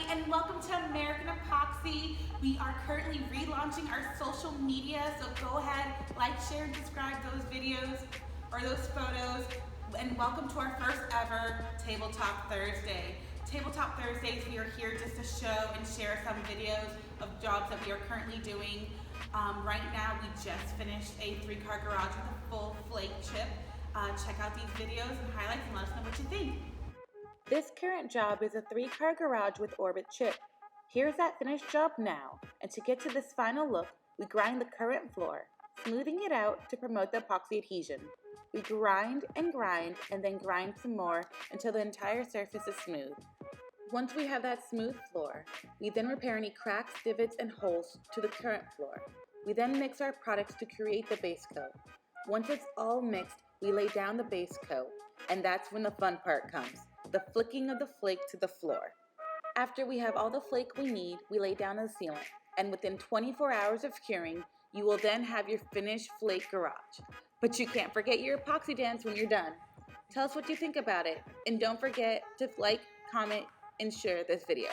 and welcome to American Epoxy. We are currently relaunching our social media, so go ahead, like, share, and subscribe those videos or those photos. And welcome to our first ever Tabletop Thursday. Tabletop Thursdays, we are here just to show and share some videos of jobs that we are currently doing. Right now, we just finished a 3-car garage with a full flake chip. Check out these videos and highlights and let us know what you think. This current job is a 3-car garage with Orbit chip. Here's that finished job now, and to get to this final look, we grind the current floor, smoothing it out to promote the epoxy adhesion. We grind and then grind some more until the entire surface is smooth. Once we have that smooth floor, we then repair any cracks, divots, and holes to the current floor. We then mix our products to create the base coat. Once it's all mixed, we lay down the base coat, and that's when the fun part comes, the flicking of the flake to the floor. After we have all the flake we need, we lay down the sealant, and within 24 hours of curing, you will then have your finished flake garage. But you can't forget your epoxy dance when you're done. Tell us what you think about it, and don't forget to like, comment, and share this video.